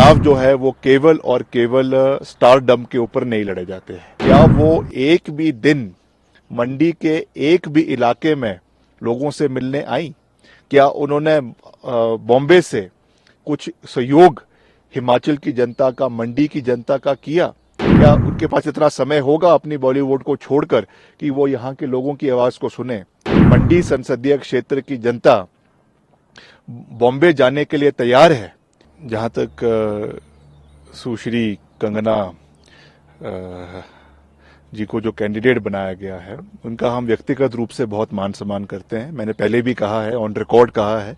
चुनाव जो है वो केवल और केवल स्टारडम के ऊपर नहीं लड़े जाते हैं। क्या वो एक भी दिन मंडी के एक भी इलाके में लोगों से मिलने आई? क्या उन्होंने बॉम्बे से कुछ सहयोग हिमाचल की जनता का, मंडी की जनता का किया? क्या उनके पास इतना समय होगा अपनी बॉलीवुड को छोड़कर कि वो यहाँ के लोगों की आवाज को सुने? मंडी संसदीय क्षेत्र की जनता बॉम्बे जाने के लिए तैयार है। जहां तक सुश्री कंगना जी को जो कैंडिडेट बनाया गया है, उनका हम व्यक्तिगत रूप से बहुत मान सम्मान करते हैं। मैंने पहले भी कहा है, ऑन रिकॉर्ड कहा है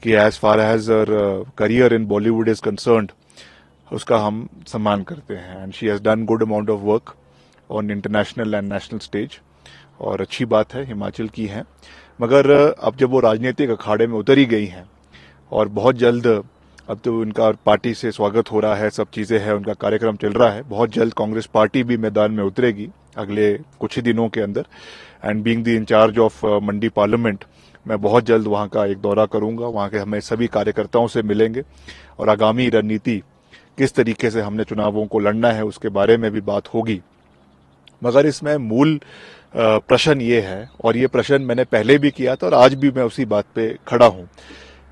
कि as far as career in Bollywood is concerned, उसका हम सम्मान करते हैं। And she has done good amount of work on international and national stage, और अच्छी बात है, हिमाचल की हैं। मगर अब जब वो राजनीतिक अखाड़े में उतर ही गई हैं और बहुत जल्द अब तो उनका पार्टी से स्वागत हो रहा है, सब चीजें हैं, उनका कार्यक्रम चल रहा है, बहुत जल्द कांग्रेस पार्टी भी मैदान में उतरेगी अगले कुछ ही दिनों के अंदर। And being the incharge of Mandi parliament, मैं बहुत जल्द वहां का एक दौरा करूंगा, वहां के हमें सभी कार्यकर्ताओं से मिलेंगे और आगामी रणनीति किस तरीके से हमने चुनावों को लड़ना है उसके बारे में भी बात होगी। मगर इसमें मूल प्रश्न ये है, और ये प्रश्न मैंने पहले भी किया था और आज भी मैं उसी बात पे खड़ा हूं,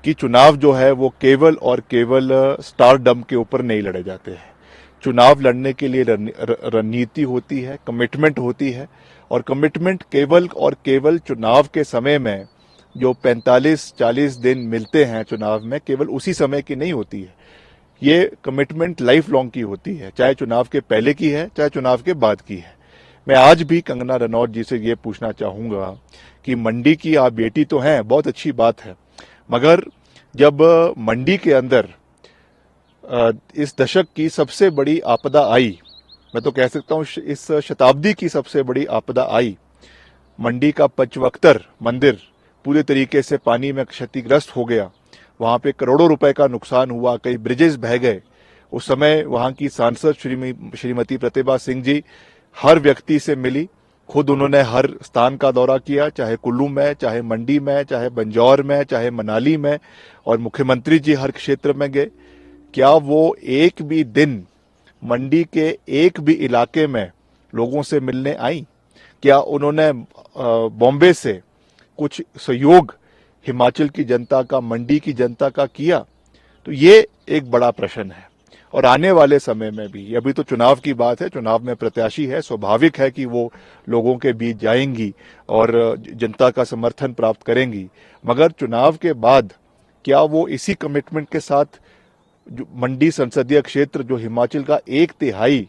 कि चुनाव जो है वो केवल और केवल स्टारडम के ऊपर नहीं लड़े जाते हैं। चुनाव लड़ने के लिए रणनीति होती है, कमिटमेंट होती है, और कमिटमेंट केवल और केवल चुनाव के समय में जो 45-40 दिन मिलते हैं चुनाव में, केवल उसी समय की नहीं होती है। ये कमिटमेंट लाइफ लॉन्ग की होती है, चाहे चुनाव के पहले की है, चाहे चुनाव के बाद की है। मैं आज भी कंगना रनौत जी से ये पूछना चाहूंगा कि मंडी की आप बेटी तो हैं, बहुत अच्छी बात है, मगर जब मंडी के अंदर इस दशक की सबसे बड़ी आपदा आई, मैं तो कह सकता हूं इस शताब्दी की सबसे बड़ी आपदा आई, मंडी का पंचवक्तर मंदिर पूरे तरीके से पानी में क्षतिग्रस्त हो गया, वहां पे करोड़ों रुपए का नुकसान हुआ, कई ब्रिजेस बह गए। उस समय वहां की सांसद श्रीमती प्रतिभा सिंह जी हर व्यक्ति से मिली, खुद उन्होंने हर स्थान का दौरा किया, चाहे कुल्लू में, चाहे मंडी में, चाहे बंजौर में, चाहे मनाली में, और मुख्यमंत्री जी हर क्षेत्र में गए। क्या वो एक भी दिन मंडी के एक भी इलाके में लोगों से मिलने आई? क्या उन्होंने बॉम्बे से कुछ सहयोग हिमाचल की जनता का, मंडी की जनता का किया? तो ये एक बड़ा प्रश्न है, और आने वाले समय में भी, अभी तो चुनाव की बात है, चुनाव में प्रत्याशी है, स्वाभाविक है कि वो लोगों के बीच जाएंगी और जनता का समर्थन प्राप्त करेंगी। मगर चुनाव के बाद क्या वो इसी कमिटमेंट के साथ जो मंडी संसदीय क्षेत्र, जो हिमाचल का 1/3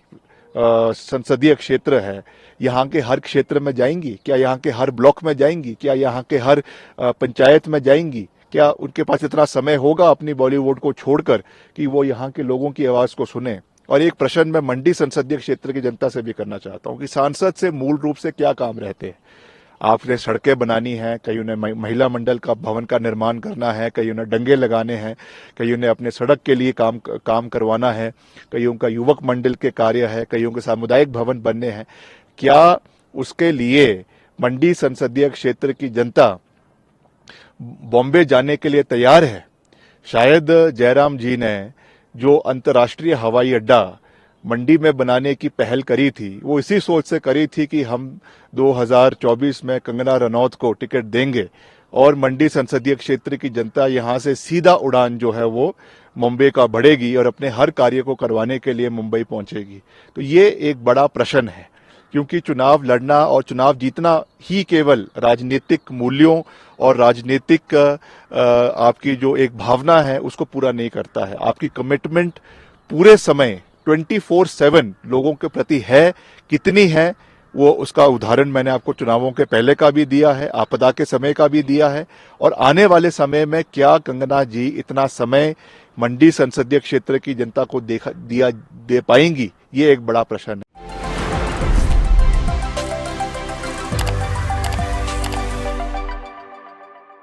संसदीय क्षेत्र है, यहाँ के हर क्षेत्र में जाएंगी? क्या यहाँ के हर ब्लॉक में जाएंगी? क्या यहाँ के हर पंचायत में जाएंगी? क्या उनके पास इतना समय होगा अपनी बॉलीवुड को छोड़कर कि वो यहाँ के लोगों की आवाज को सुने? और एक प्रश्न मैं मंडी संसदीय क्षेत्र की जनता से भी करना चाहता हूँ कि सांसद से मूल रूप से क्या काम रहते हैं? आपने सड़कें बनानी है, कहीं उन्हें महिला मंडल का भवन का निर्माण करना है, कहीं उन्हें डंगे लगाने हैं, कहीं उन्हें अपने सड़क के लिए काम करवाना है, कहीं उनका युवक मंडल के कार्य है, कहीं उनके सामुदायिक भवन बनने हैं। क्या उसके लिए मंडी संसदीय क्षेत्र की जनता बॉम्बे जाने के लिए तैयार है? शायद जयराम जी ने जो अंतर्राष्ट्रीय हवाई अड्डा मंडी में बनाने की पहल करी थी, वो इसी सोच से करी थी कि हम 2024 में कंगना रनौत को टिकट देंगे और मंडी संसदीय क्षेत्र की जनता यहां से सीधा उड़ान जो है वो मुंबई का बढ़ेगी और अपने हर कार्य को करवाने के लिए मुंबई पहुंचेगी। तो ये एक बड़ा प्रश्न है, क्योंकि चुनाव लड़ना और चुनाव जीतना ही केवल राजनीतिक मूल्यों और राजनीतिक आपकी जो एक भावना है उसको पूरा नहीं करता है। आपकी कमिटमेंट पूरे समय 24/7 लोगों के प्रति है, कितनी है, वो उसका उदाहरण मैंने आपको चुनावों के पहले का भी दिया है, आपदा के समय का भी दिया है, और आने वाले समय में क्या कंगना जी इतना समय मंडी संसदीय क्षेत्र की जनता को दे पाएंगी, ये एक बड़ा प्रश्न है।